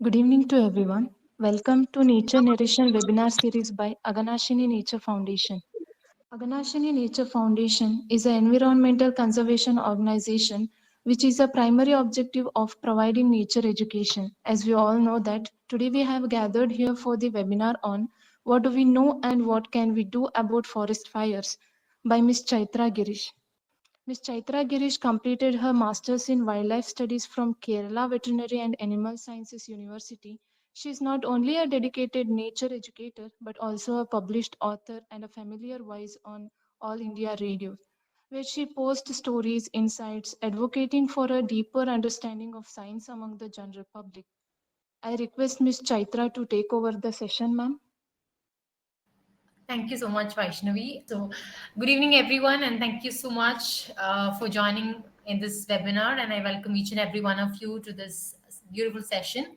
Good evening to everyone. Welcome to Nature Narration webinar series by Aghanaashini Nature Foundation. Aghanaashini Nature Foundation is an environmental conservation organization which is a primary objective of providing nature education. As we all know that today we have gathered here for the webinar on what do we know and what can we do about forest fires by Ms. Chaithra Girish. Ms. Chaithra Girish completed her Masters in Wildlife Studies from Kerala Veterinary and Animal Sciences University. She is not only a dedicated nature educator but also a published author and a familiar voice on All India Radio, where she posts stories, insights, advocating for a deeper understanding of science among the general public. I request Ms. Chaitra to take over the session, ma'am. Thank you so much, Vaishnavi. So, good evening, everyone, and thank you so much for joining in this webinar. And I welcome each and every one of you to this beautiful session.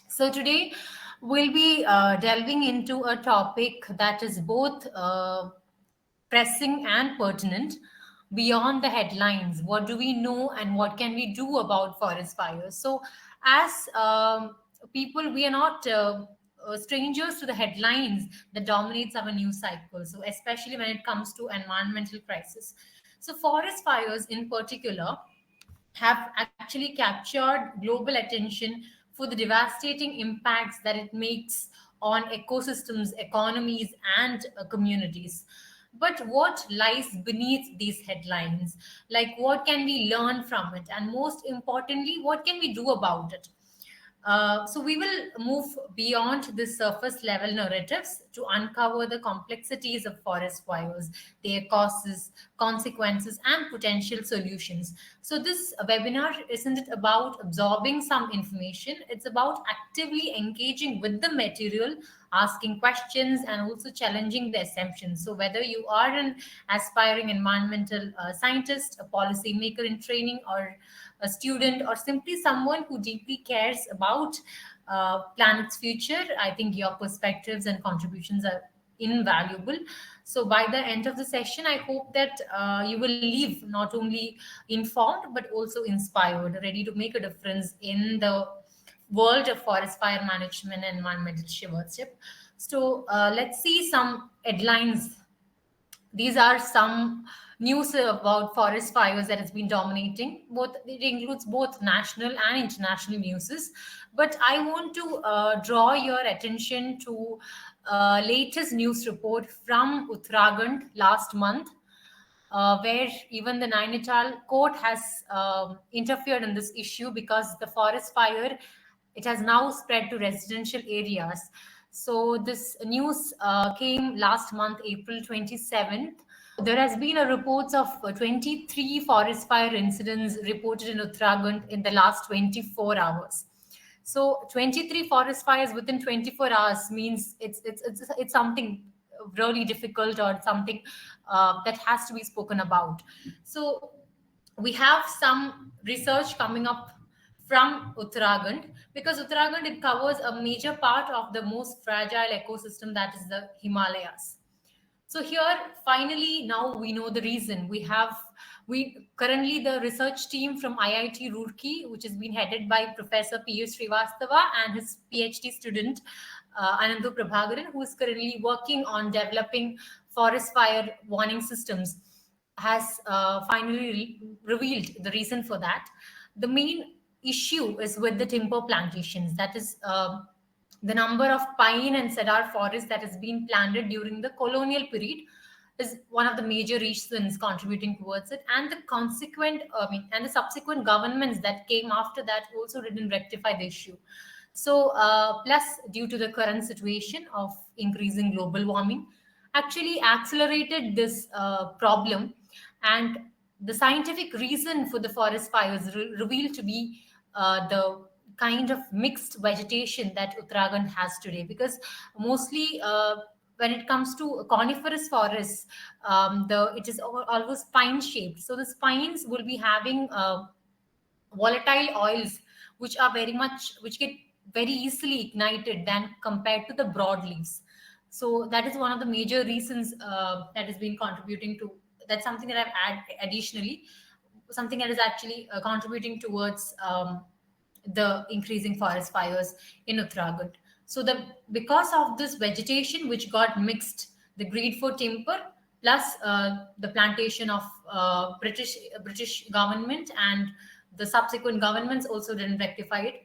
So, today we'll be delving into a topic that is both pressing and pertinent beyond the headlines. What do we know and what can we do about forest fires? So, as people, we are not strangers to the headlines that dominates our news cycle. So, especially when it comes to environmental crisis. So, forest fires in particular have actually captured global attention for the devastating impacts that it makes on ecosystems, economies, and communities. But what lies beneath these headlines? Like, what can we learn from it? And most importantly, what can we do about it? So we will move beyond the surface level narratives to uncover the complexities of forest fires, their causes, consequences, and potential solutions. So this webinar isn't it about absorbing some information, it's about actively engaging with the material, asking questions, and also challenging the assumptions. So whether you are an aspiring environmental scientist, a policymaker in training, or a student, or simply someone who deeply cares about planet's future, I think your perspectives and contributions are invaluable. So by the end of the session, I hope that you will leave not only informed but also inspired, ready to make a difference in the world of forest fire management and environmental stewardship. So let's see some headlines. These are some news about forest fires that has been dominating. Both it includes both national and international newses. But I want to draw your attention to latest news report from Uttarakhand last month, where even the Nainital court has interfered in this issue because the forest fire, it has now spread to residential areas. So this news came last month, April 27th. There has been a reports of 23 forest fire incidents reported in Uttarakhand in the last 24 hours. So 23 forest fires within 24 hours means it's something really difficult, or something that has to be spoken about. So we have some research coming up from Uttarakhand, because Uttarakhand, it covers a major part of the most fragile ecosystem, that is the Himalayas. So here, finally, now we know the reason. We currently, the research team from IIT Roorkee, which has been headed by Professor P.U. Srivastava and his PhD student Anandu Prabhakaran, who is currently working on developing forest fire warning systems, has finally revealed the reason for that. The main issue is with the timber plantations. That is the number of pine and cedar forests that has been planted during the colonial period is one of the major reasons contributing towards it, and the and the subsequent governments that came after that also didn't rectify the issue. So plus, due to the current situation of increasing global warming, actually accelerated this problem. And the scientific reason for the forest fires revealed to be the kind of mixed vegetation that Uttarakhand has today. Because mostly when it comes to coniferous forests, the it is almost pine shaped. So the spines will be having volatile oils, which get very easily ignited than compared to the broad leaves. So that is one of the major reasons that has been contributing to. That's something that I've add additionally, something that is actually contributing towards the increasing forest fires in Uttarakhand. So the because of this vegetation which got mixed, the greed for timber plus the plantation of British government and the subsequent governments also didn't rectify it,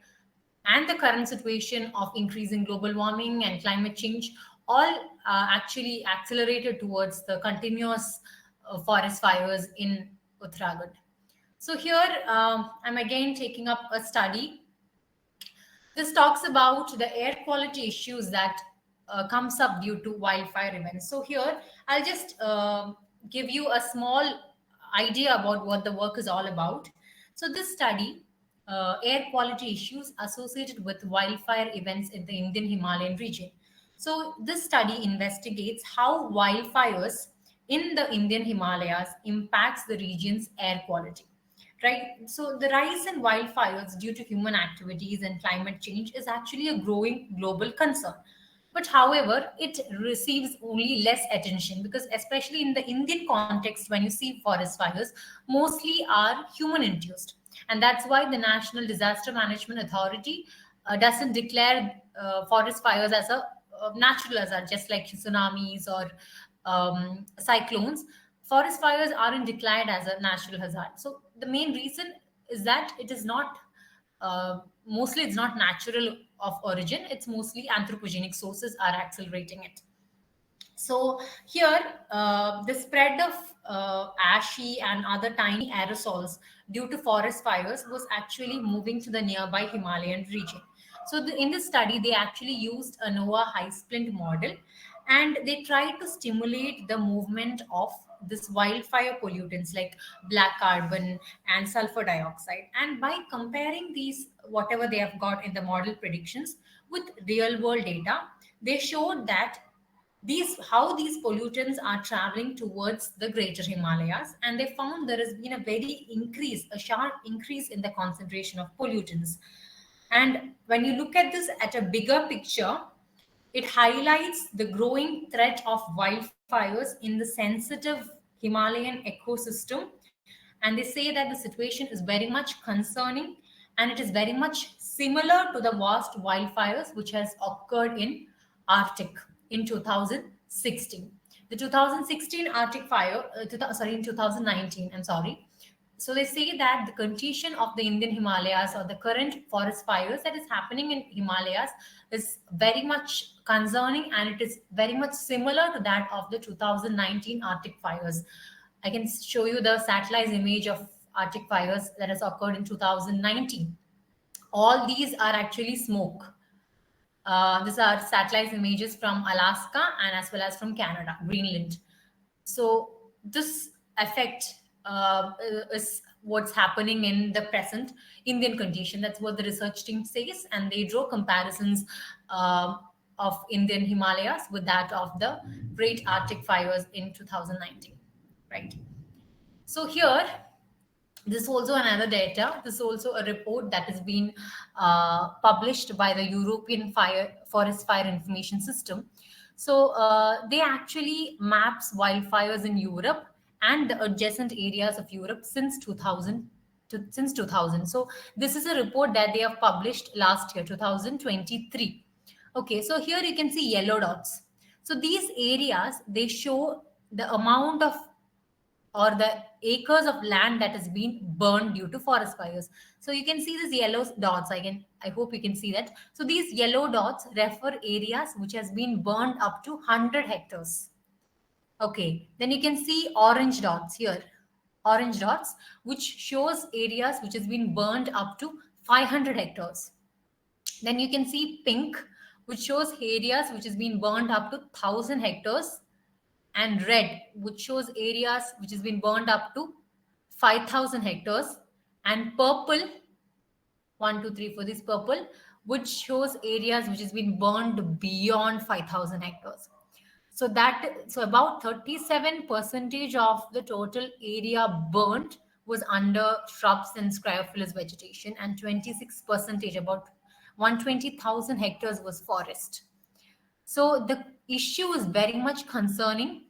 and the current situation of increasing global warming and climate change all actually accelerated towards the continuous forest fires in Uttarakhand. So here I'm again taking up a study. This talks about the air quality issues that comes up due to wildfire events. So here I'll just give you a small idea about what the work is all about. So this study, air quality issues associated with wildfire events in the Indian Himalayan region. So this study investigates how wildfires in the Indian Himalayas impacts the region's air quality. Right. So the rise in wildfires due to human activities and climate change is actually a growing global concern. But however, it receives only less attention because, especially in the Indian context, when you see forest fires, mostly are human induced. And that's why the National Disaster Management Authority doesn't declare forest fires as a natural hazard, just like tsunamis or cyclones. Forest fires aren't declared as a natural hazard. So the main reason is that it is not mostly it's not natural of origin. It's mostly anthropogenic sources are accelerating it. So here, the spread of ashy and other tiny aerosols due to forest fires was actually moving to the nearby Himalayan region. So in this study, they actually used a NOAA high splint model, and they tried to stimulate the movement of this wildfire pollutants like black carbon and sulfur dioxide. And by comparing these, whatever they have got in the model predictions with real world data, they showed that these pollutants are traveling towards the greater Himalayas, and they found there has been a sharp increase in the concentration of pollutants. And when you look at this at a bigger picture, it highlights the growing threat of wildfires in the sensitive Himalayan ecosystem. And they say that the situation is very much concerning, and it is very much similar to the vast wildfires which has occurred in Arctic in 2016. The 2016 Arctic fire, sorry, in 2019, I'm sorry. So they say that the condition of the Indian Himalayas or the current forest fires that is happening in Himalayas is very much concerning, and it is very much similar to that of the 2019 Arctic fires. I can show you the satellite image of Arctic fires that has occurred in 2019. All these are actually smoke. These are satellite images from Alaska and as well as from Canada, Greenland. So this effect is what's happening in the present Indian condition. That's what the research team says, and they draw comparisons of Indian Himalayas with that of the Great Arctic fires in 2019. Right. So here this also another data. This is also a report that has been published by the European fire forest fire information system. So they actually maps wildfires in Europe and the adjacent areas of Europe since 2000 since 2000. So this is a report that they have published last year 2023. Okay, so here you can see yellow dots. So these areas, they show the amount of or the acres of land that has been burned due to forest fires. So you can see these yellow dots. I hope you can see that. So these yellow dots refer areas which has been burned up to 100 hectares. Okay, then you can see orange dots here. Orange dots, which shows areas which has been burned up to 500 hectares. Then you can see pink, which shows areas which has been burned up to 1000 hectares, and red, which shows areas which has been burned up to 5000 hectares, and purple, 1 2 3 for this purple, which shows areas which has been burned beyond 5000 hectares. So about 37 percentage of the total area burnt was under shrubs and sclerophyllous vegetation, and 26 percentage, about 120,000 hectares, was forest. So the issue is very much concerning.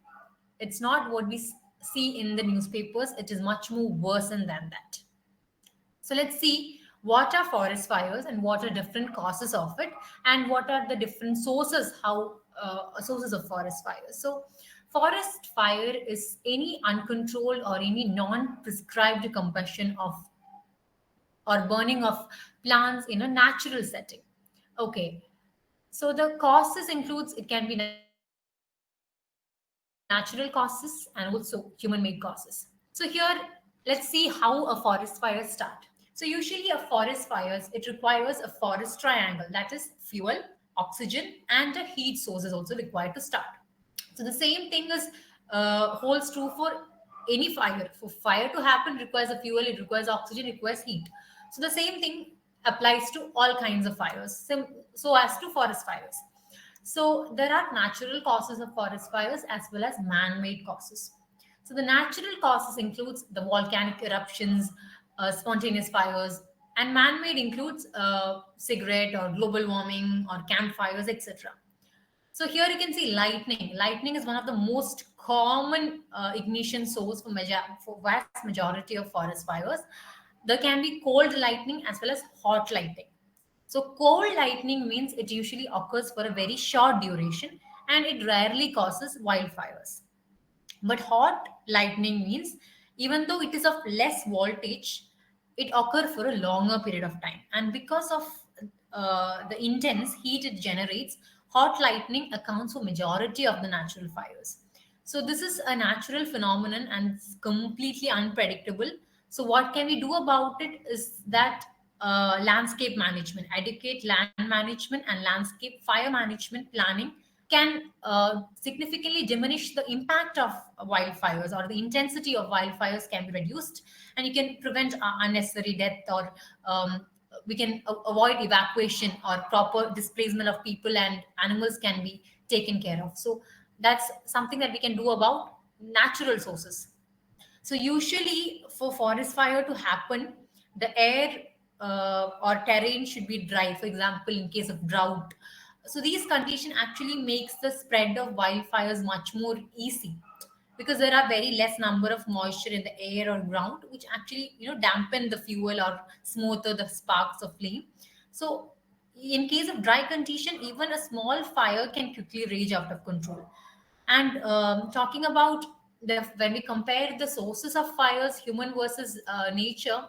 It's not what we see in the newspapers. It is much more worse than that. So let's see what are forest fires and what are different causes of it, and what are the different sources, how sources of forest fires. So forest fire is any uncontrolled or any non-prescribed combustion of or burning of plants in a natural setting. Okay, so the causes includes, it can be natural causes and also human-made causes. So here, let's see how a forest fire start. So usually a forest fires, it requires a forest triangle, that is fuel, oxygen, and a heat source is also required to start. So the same thing is holds true for any fire. For fire to happen requires a fuel, it requires oxygen, it requires heat. So the same thing applies to all kinds of fires, so as to forest fires. So there are natural causes of forest fires as well as man-made causes. So the natural causes includes the volcanic eruptions, spontaneous fires, and man-made includes cigarette or global warming or campfires, etc. So here you can see lightning. Lightning is one of the most common ignition source for vast majority of forest fires. There can be cold lightning as well as hot lightning. So cold lightning means it usually occurs for a very short duration and it rarely causes wildfires. But hot lightning means even though it is of less voltage, it occurs for a longer period of time. And because of the intense heat it generates, hot lightning accounts for majority of the natural fires. So this is a natural phenomenon and it's completely unpredictable. So what can we do about it is that landscape management, adequate land management and landscape fire management planning can significantly diminish the impact of wildfires, or the intensity of wildfires can be reduced, and you can prevent unnecessary death, or we can avoid evacuation, or proper displacement of people and animals can be taken care of. So that's something that we can do about natural sources. So usually for forest fire to happen, the air or terrain should be dry. For example, in case of drought, so these condition actually makes the spread of wildfires much more easy, because there are very less number of moisture in the air or ground, which actually dampen the fuel or smother the sparks of flame. So in case of dry condition, even a small fire can quickly rage out of control. And talking about when we compare the sources of fires, human versus nature,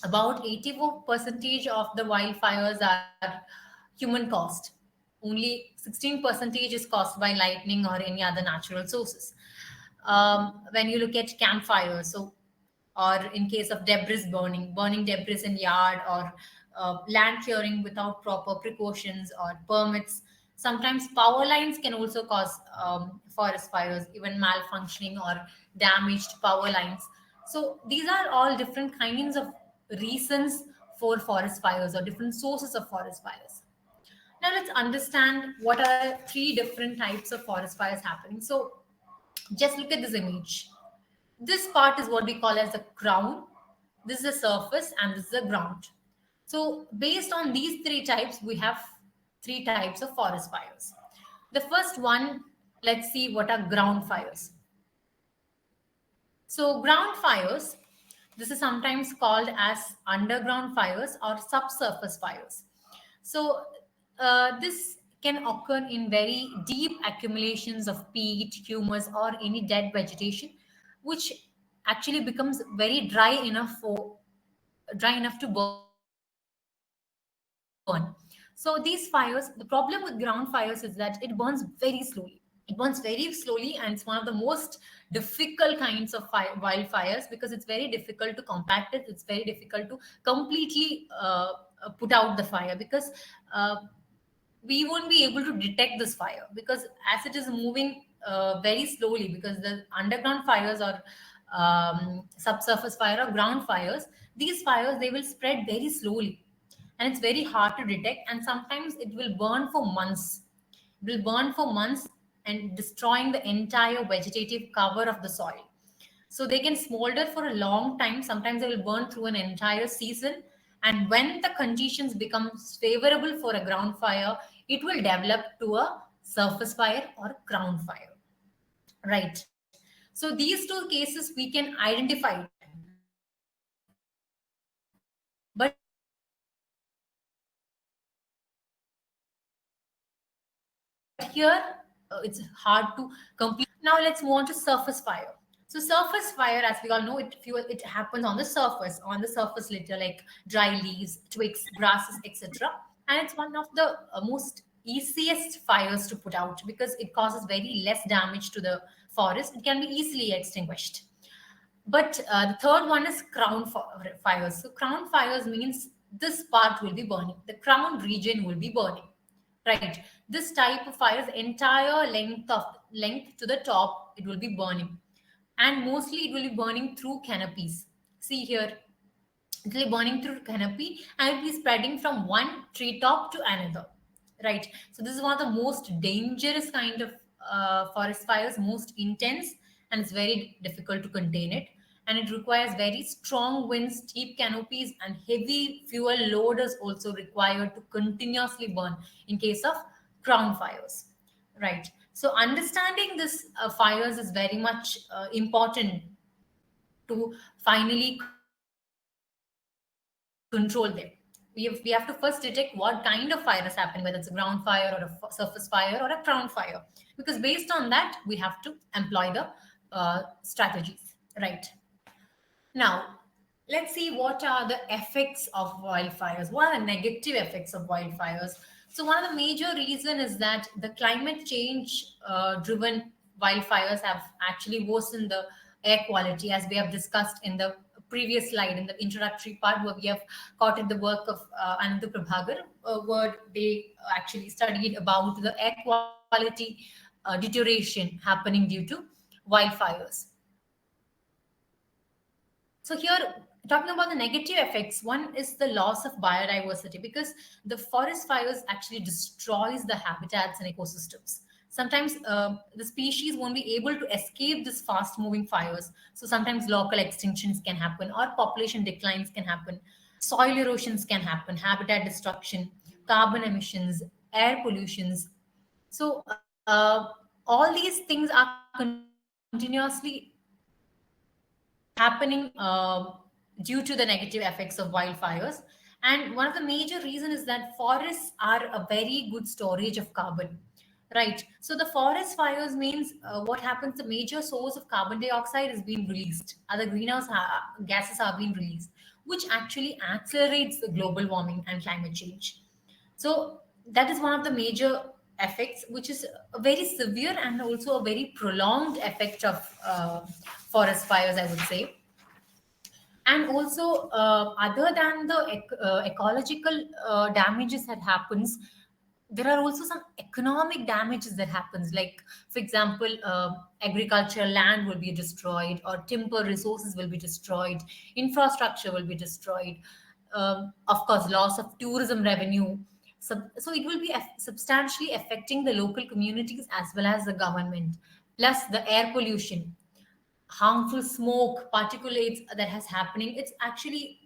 about 84 percentage of the wildfires are human caused. Only 16 percentage is caused by lightning or any other natural sources. When you look at campfires, so or in case of debris burning debris in yard, or land clearing without proper precautions or permits. Sometimes power lines can also cause forest fires, even malfunctioning or damaged power lines. So these are all different kinds of reasons for forest fires, or different sources of forest fires. Now let's understand what are three different types of forest fires happening. So just look at this image. This part is what we call as the crown, this is the surface, and this is the ground. So based on these three types, we have three types of forest fires. The first one, let's see what are ground fires. So ground fires, this is sometimes called as underground fires or subsurface fires. So this can occur in very deep accumulations of peat, humus, or any dead vegetation, which actually becomes very dry enough to burn. So these fires, the problem with ground fires is that it burns very slowly. It burns very slowly, and it's one of the most difficult kinds of wildfires, because it's very difficult to compact it. It's very difficult to completely put out the fire, because uh, we won't be able to detect this fire, because as it is moving very slowly, because the underground fires or subsurface fire or ground fires, these fires, they will spread very slowly, and it's very hard to detect, and sometimes it will burn for months. It will burn for months and destroying the entire vegetative cover of the soil. So they can smolder for a long time. Sometimes they will burn through an entire season. And when the conditions become favorable for a ground fire, it will develop to a surface fire or ground fire. Right. So these two cases we can identify it. But in case of ground fire, we can't identify it. here it's hard to complete. Now let's move on to surface fire. So surface fire, as we all know, it happens on the surface litter like dry leaves, twigs, grasses, etc. And it's one of the most easiest fires to put out because it causes very less damage to the forest. It can be easily extinguished. But the third one is fires. So crown fires means this part will be burning. The crown region will be burning. Right. This type of fires, entire length to the top, it will be burning, and mostly it will be burning through canopies. See here, it will be burning through canopy and it will be spreading from one treetop to another. Right. So this is one of the most dangerous kind of forest fires, most intense, and it's very difficult to contain it. And it requires very strong winds, steep canopies, and heavy fuel load is also required to continuously burn in case of crown fires. Right. So understanding this fires is very much important to finally control them. We have to first detect what kind of fire is happening, whether it's a ground fire or a surface fire or a crown fire, because based on that, we have to employ the strategies. Right. Now, let's see what are the effects of wildfires. What are the negative effects of wildfires? So, one of the major reason is that the climate change driven wildfires have actually worsened the air quality, as we have discussed in the previous slide in the introductory part, where we have quoted the work of Anandu Prabhakar, where they actually studied about the air quality deterioration happening due to wildfires. So here, talking about the negative effects, one is the loss of biodiversity, because the forest fires actually destroys the habitats and ecosystems. Sometimes the species won't be able to escape this fast moving fires. So sometimes local extinctions can happen, or population declines can happen, soil erosions can happen, habitat destruction, carbon emissions, air pollutions. So all these things are continuously happening due to the negative effects of wildfires. And one of the major reasons is that forests are a very good storage of carbon. Right. So the forest fires means what happens, the major source of carbon dioxide is being released. Other gases are being released, which actually accelerates the global warming and climate change. So that is one of the major effects, which is a very severe and also a very prolonged effect of forest fires, I would say. And also, other than the ecological damages that happens, there are also some economic damages that happens. Like, for example, agricultural land will be destroyed, or timber resources will be destroyed, infrastructure will be destroyed. Of course, loss of tourism revenue. So it will be substantially affecting the local communities as well as the government. Plus, the air pollution, harmful smoke, particulates that has happening, it's actually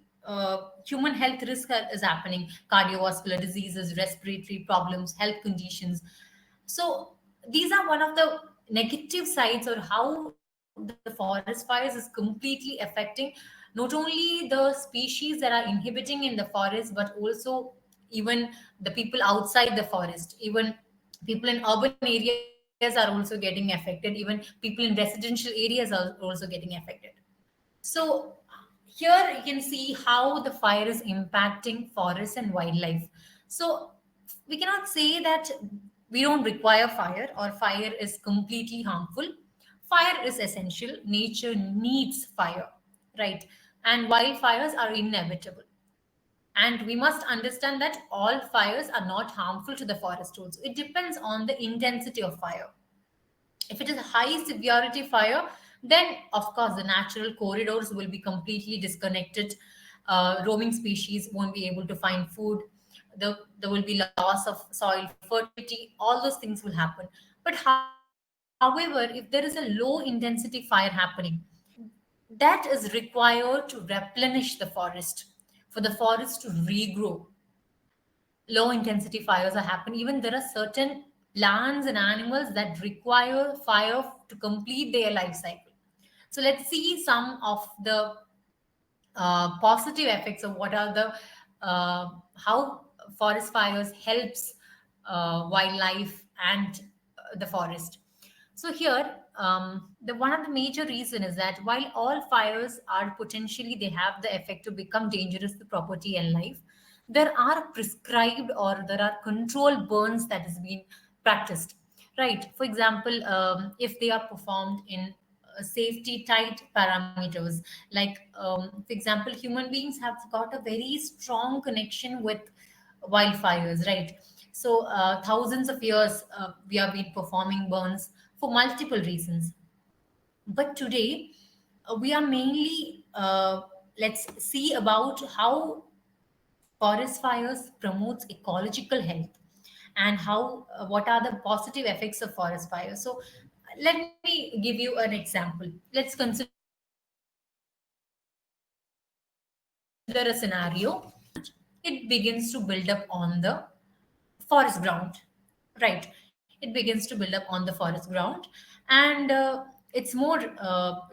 human health risk is happening, cardiovascular diseases, respiratory problems, health conditions. So these are one of the negative sides, or how the forest fires is completely affecting not only the species that are inhabiting in the forest, but also even the people outside the forest. Even people in urban areas are also getting affected. Even people in residential areas are also getting affected. So here you can see how the fire is impacting forests and wildlife. So we cannot say that we don't require fire, or fire is completely harmful. Fire is essential. Nature needs fire, right? And wildfires are inevitable. And we must understand that all fires are not harmful to the forest also. It depends on the intensity of fire. If it is a high severity fire, then of course the natural corridors will be completely disconnected. Roaming species won't be able to find food. There will be loss of soil fertility. All those things will happen. But however, if there is a low intensity fire happening, that is required to replenish the forest, for the forest to regrow. Low intensity fires are happening. Even there are certain plants and animals that require fire to complete their life cycle. So let's see some of the positive effects of what are the how forest fires helps wildlife and the forest. So here, the one of the major reason is that while all fires are potentially they have the effect to become dangerous to property and life, there are prescribed or there are controlled burns that has been practiced. Right. For example, if they are performed in safety tight parameters, like for example, human beings have got a very strong connection with wildfires, right? So thousands of years we have been performing burns for multiple reasons. But today we are mainly let's see about how forest fires promotes ecological health and how what are the positive effects of forest fires. So let me give you an example. Let's consider a scenario. When a forest burns, it begins to build up on the forest ground, right? It begins to build up on the forest ground, and it's more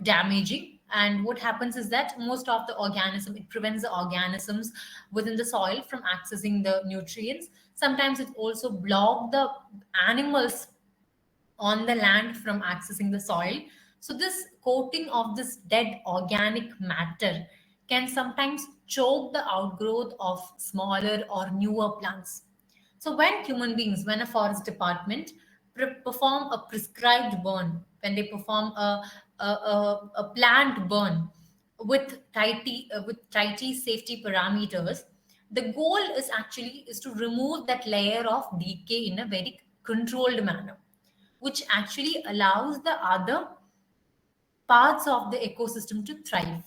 damaging. And what happens is that most of the organism, it prevents the organisms within the soil from accessing the nutrients. Sometimes it also block the animals on the land from accessing the soil. So, this coating of this dead organic matter can sometimes choke the outgrowth of smaller or newer plants. So, when human beings, when a forest department perform a prescribed burn, when they perform a planned burn with tighty safety parameters, the goal is actually is to remove that layer of decay in a very controlled manner, which actually allows the other parts of the ecosystem to thrive.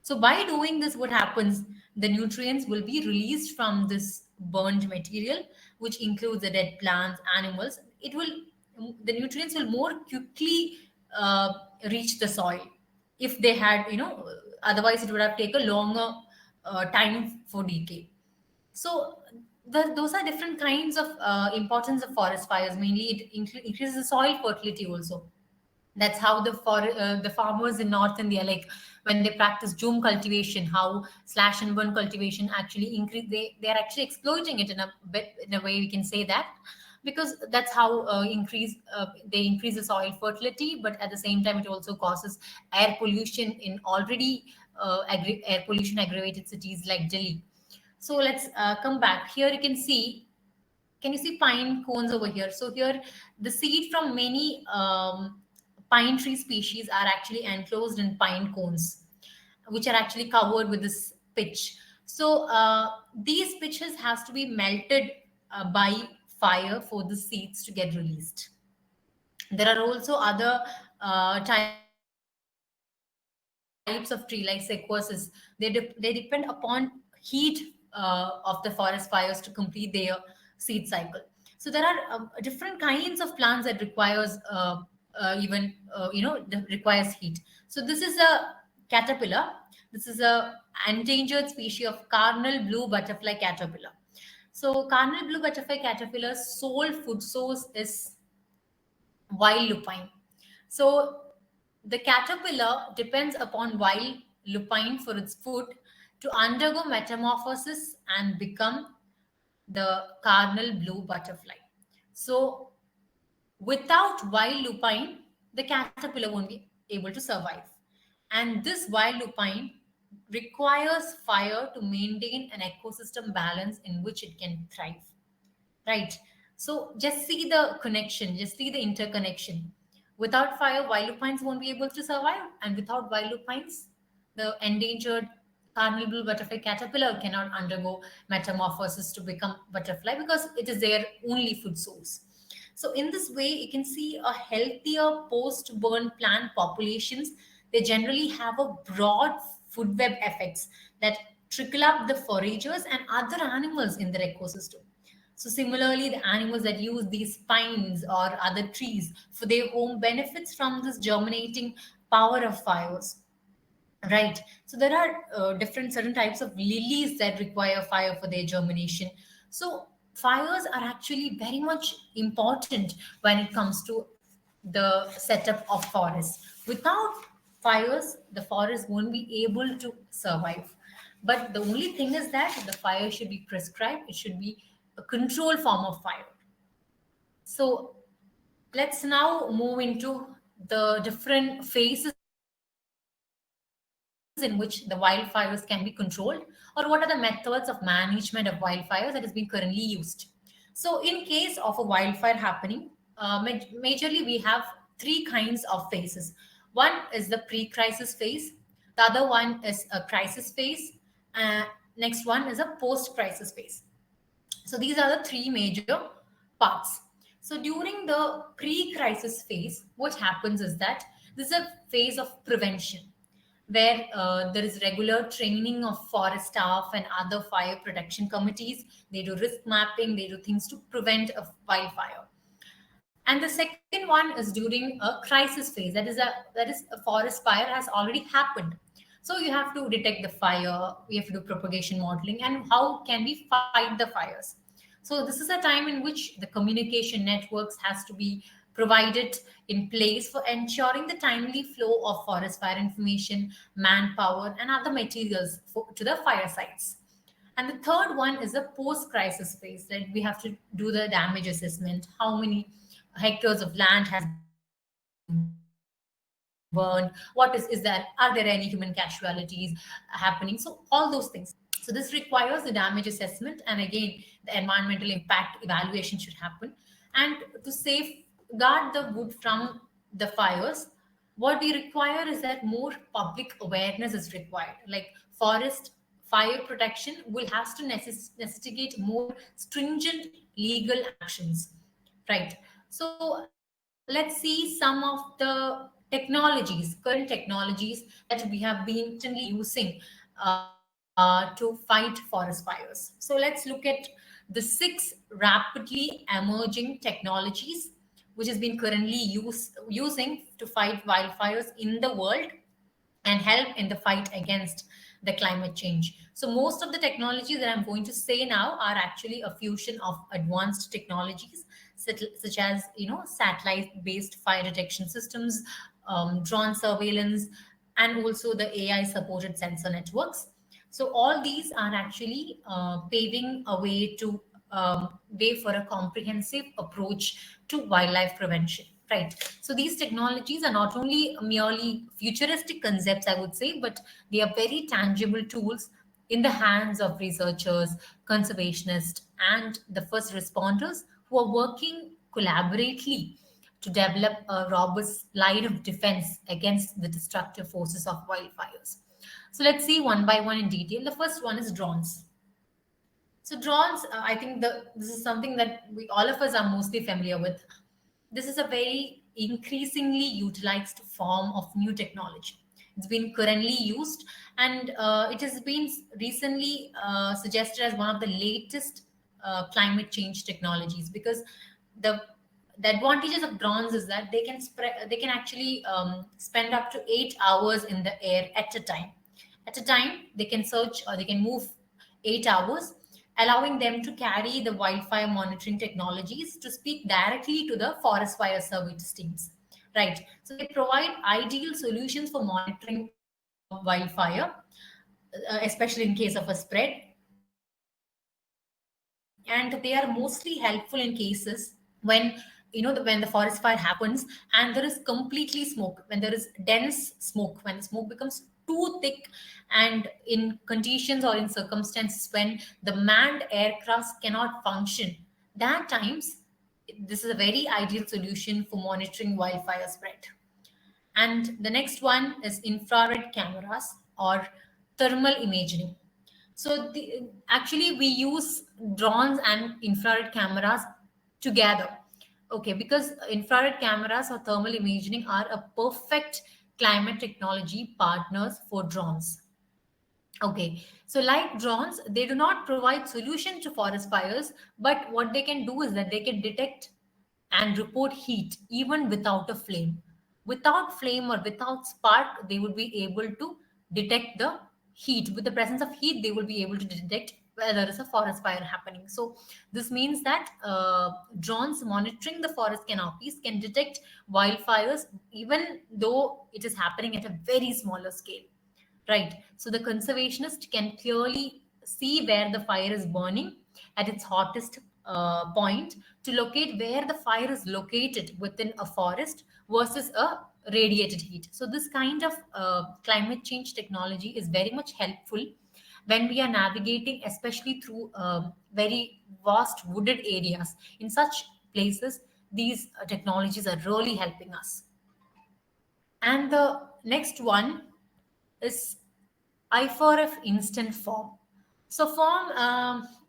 So, by doing this, what happens? The nutrients will be released from this burned material, which includes the dead plants, animals. The nutrients will more quickly uh, reach the soil if they had, otherwise it would have taken longer time for decay. So those are different kinds of importance of forest fires. Mainly, it increases the soil fertility also. That's how the farmers in North India, like when they practice zoom cultivation, how slash and burn cultivation actually increase. They are actually exploiting it in a bit, in a way we can say that, because that's how they increase the soil fertility. But at the same time, it also causes air pollution in already air pollution aggravated cities like Delhi. So let's come back. Here you can you see pine cones over here? So here, the seed from many pine tree species are actually enclosed in pine cones, which are actually covered with this pitch. So these pitches has to be melted by fire for the seeds to get released. There are also other types of tree like sequoias. They depend upon heat of the forest fires to complete their seed cycle. So there are different kinds of plants that requires requires heat. So this is a caterpillar. This is a endangered species of cardinal blue butterfly caterpillar. So cardinal blue butterfly caterpillar's sole food source is wild lupine. So the caterpillar depends upon wild lupine for its food to undergo metamorphosis and become the cardinal blue butterfly. So without wild lupine, the caterpillar won't be able to survive. And this wild lupine requires fire to maintain an ecosystem balance in which it can thrive. Right. So just see the connection, just see the interconnection. Without fire, wild lupines won't be able to survive, and without wild lupines, the endangered carnal blue butterfly caterpillar cannot undergo metamorphosis to become butterfly because it is their only food source. So in this way, you can see a healthier post-burn plant populations. They generally have a broad food web effects that trickle up the foragers and other animals in their ecosystem. So similarly, the animals that use these pines or other trees for their home benefits from this germinating power of fires. Right. So there are different certain types of lilies that require fire for their germination. So fires are actually very much important when it comes to the setup of forests. Without fires, the forest won't be able to survive. But the only thing is that the fire should be prescribed. It should be a controlled form of fire. So Let's now move into the different phases in which the wildfires can be controlled, or what are the methods of management of wildfires that is being currently used. So, in case of a wildfire happening, majorly we have three kinds of phases. One is the pre-crisis phase, the other one is a crisis phase, next one is a post-crisis phase. So these are the three major parts. So during the pre-crisis phase, what happens is that this is a phase of prevention where there is regular training of forest staff and other fire protection committees. They do risk mapping, they do things to prevent a wildfire. And the second one is during a crisis phase. That is a forest fire has already happened. So you have to detect the fire, we have to do propagation modeling, and how can we fight the fires. So this is a time in which the communication networks has to be provided in place for ensuring the timely flow of forest fire information, manpower, and other materials to the fire sites. And the third one is the post crisis phase, that we have to do the damage assessment. How many hectares of land has been burned? Are there any human casualties happening? So, all those things. So, this requires the damage assessment, and again, the environmental impact evaluation should happen. And to safeguard the wood from the fires, what we require is that more public awareness is required. Like forest fire protection will have to necessitate more stringent legal actions, right? So let's see some of the technologies, current technologies that we have been recently using to fight forest fires. So let's look at the six rapidly emerging technologies which has been currently using to fight wildfires in the world and help in the fight against the climate change. So most of the technologies that I'm going to say now are actually a fusion of advanced technologies such as satellite based fire detection systems, drone surveillance, and also the AI supported sensor networks. So all these are actually paving a way for a comprehensive approach to wildlife prevention. Right. So these technologies are not only merely futuristic concepts, I would say, but they are very tangible tools in the hands of researchers, conservationists, and the first responders who are working collaboratively to develop a robust line of defense against the destructive forces of wildfires. So let's see one by one in detail. The first one is drones. So drones, I think this is something that we all of us are mostly familiar with. This is a very increasingly utilized form of new technology. It's been currently used, and it has been recently suggested as one of the latest climate change technologies, because the the advantages of drones is that they can actually spend up to 8 hours in the air at a time. At a time, they can search or they can move 8 hours, allowing them to carry the wildfire monitoring technologies to speak directly to the forest fire service teams. Right. So they provide ideal solutions for monitoring wildfire, especially in case of a spread. And they are mostly helpful in cases when when the forest fire happens and there is completely smoke, when there is dense smoke, when the smoke becomes too thick, and in conditions or in circumstances when the manned aircrafts cannot function, that times this is a very ideal solution for monitoring wildfire spread. And the next one is infrared cameras or thermal imaging. So actually we use drones and infrared cameras together. Okay, because infrared cameras or thermal imaging are a perfect climate technology partners for drones. Okay, so like drones, they do not provide solution to forest fires, but what they can do is that they can detect and report heat even without a flame. Without flame or without spark, they would be able to detect the heat. With the presence of heat, they will be able to detect where there is a forest fire happening. So this means that drones monitoring the forest canopies can detect wildfires even though it is happening at a very smaller scale. Right. So the conservationist can clearly see where the fire is burning at its hottest point to locate where the fire is located within a forest versus a radiated heat. So this kind of climate change technology is very much helpful when we are navigating, especially through very vast wooded areas. In such places, these technologies are really helping us. And the next one is I4F instant form. So form,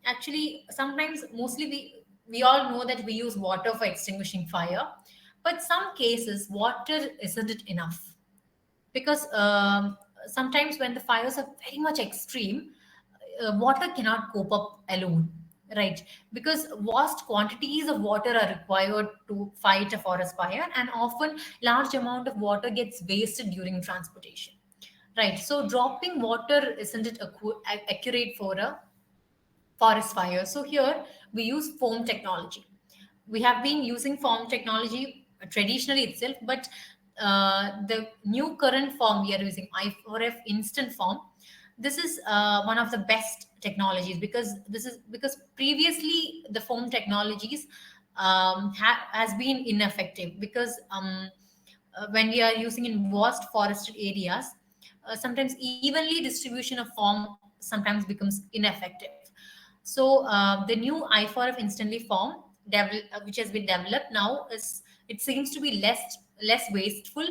actually, sometimes, mostly we all know that we use water for extinguishing fire, but some cases water isn't it enough, because sometimes when the fires are very much extreme, water cannot cope up alone, right? Because vast quantities of water are required to fight a forest fire, and often large amount of water gets wasted during transportation, right? So dropping water isn't it accurate for a forest fire. So here we use foam technology. We have been using foam technology traditionally itself, but the new current form we are using, I4F instant form, this is one of the best technologies, because this is because previously the foam technologies has been ineffective, because when we are using in vast forested areas, sometimes evenly distribution of form sometimes becomes ineffective. So the new I4F instantly form, which has been developed now, is it seems to be less wasteful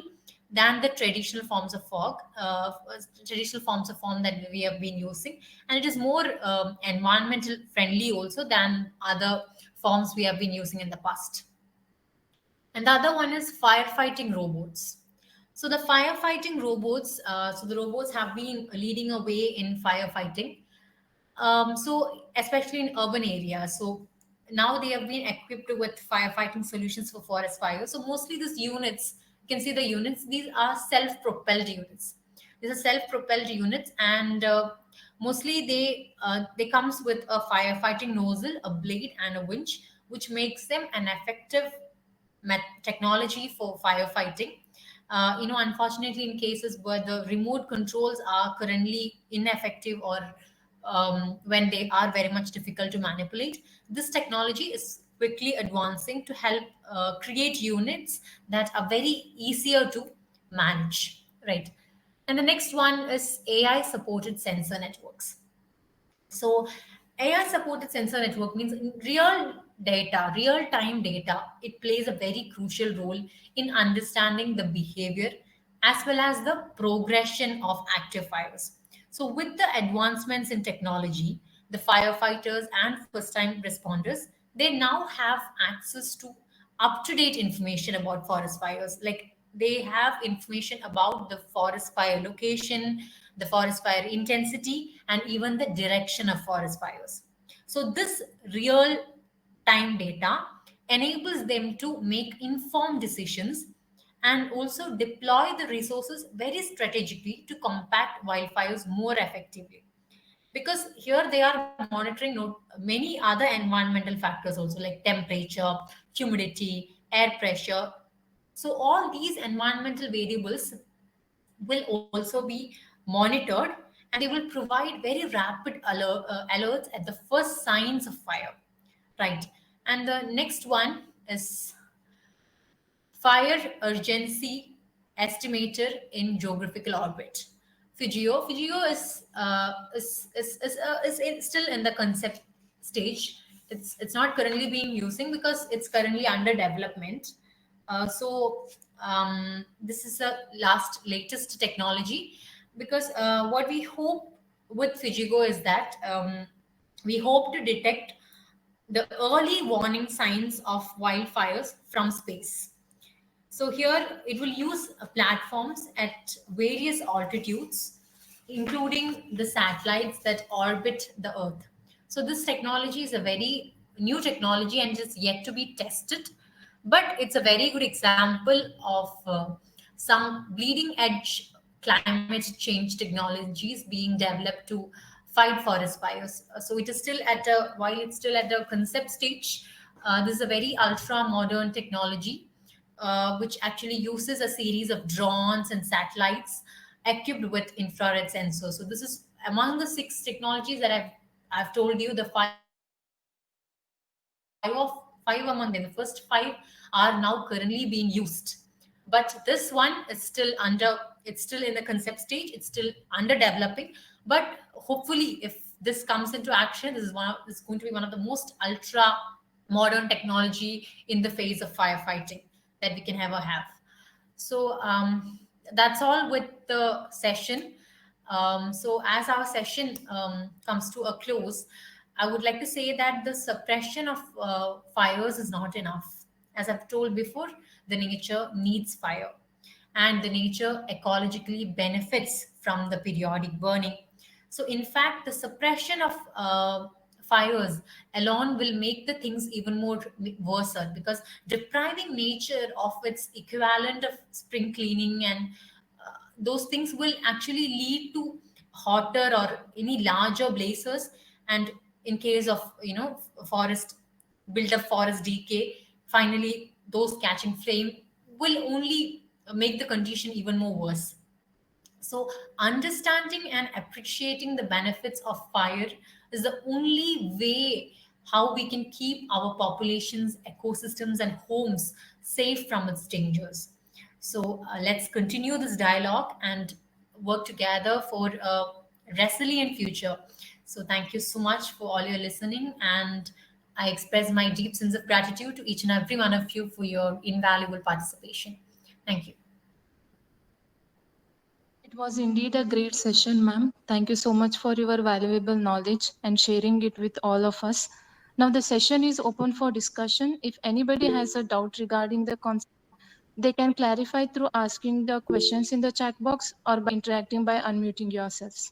than the traditional forms of form that we have been using, and it is more environmental friendly also than other forms we have been using in the past. And the other one is firefighting robots. So the firefighting robots, so the robots have been leading a way in firefighting. So especially in urban areas. So now they have been equipped with firefighting solutions for forest fires. So mostly these units, you can see the units. These are self-propelled units. These are self-propelled units, and mostly they comes with a firefighting nozzle, a blade, and a winch, which makes them an effective technology for firefighting. Unfortunately, in cases where the remote controls are currently ineffective, or when they are very much difficult to manipulate, this technology is quickly advancing to help create units that are very easier to manage, right? And the next one is AI supported sensor networks. So AI supported sensor network means in real time data, it plays a very crucial role in understanding the behavior as well as the progression of active fires. So with the advancements in technology, the firefighters and first time responders, they now have access to up to date information about forest fires. Like, they have information about the forest fire location, the forest fire intensity, and even the direction of forest fires. So this real time data enables them to make informed decisions and also deploy the resources very strategically to combat wildfires more effectively, because here they are monitoring many other environmental factors also, like temperature, humidity, air pressure. So all these environmental variables will also be monitored, and they will provide very rapid alerts at the first signs of fire, right? And the next one is Fire Urgency Estimator in Geographical Orbit. Fugio is still in the concept stage. It's not currently being using because it's currently under development. This is the latest technology, because what we hope with Fijigo is that we hope to detect the early warning signs of wildfires from space. So here it will use platforms at various altitudes, including the satellites that orbit the Earth. So this technology is a very new technology and is yet to be tested, but it's a very good example of some bleeding edge climate change technologies being developed to fight forest fires. So it is still at a while it's still at a concept stage. This is a very ultra modern technology, which actually uses a series of drones and satellites equipped with infrared sensors. So this is among the six technologies that I've told you. The fire urgency five among them, the first five are now currently being used, but this one is still under, it's still in the concept stage, it's still under developing. But hopefully, if this comes into action, this is going to be one of the most ultra modern technology in the phase of firefighting that we can ever have. So that's all with the session. So as our session comes to a close, I would like to say that the suppression of fires is not enough. As I've told before, the nature needs fire, and the nature ecologically benefits from the periodic burning. So, in fact, the suppression of fires alone will make the things even more worse, because depriving nature of its equivalent of spring cleaning and those things will actually lead to hotter or any larger blazes. And in case of, forest build up forest decay, finally those catching flame will only make the condition even more worse. So, understanding and appreciating the benefits of fire is the only way how we can keep our populations, ecosystems, and homes safe from its dangers. So, let's continue this dialogue and work together for a resilient future. So, thank you so much for all your listening, and I express my deep sense of gratitude to each and every one of you for your invaluable participation. Thank you. It was indeed a great session, ma'am. Thank you so much for your valuable knowledge and sharing it with all of us. Now, the session is open for discussion. If anybody has a doubt regarding the concept, they can clarify through asking the questions in the chat box or by interacting by unmuting yourselves.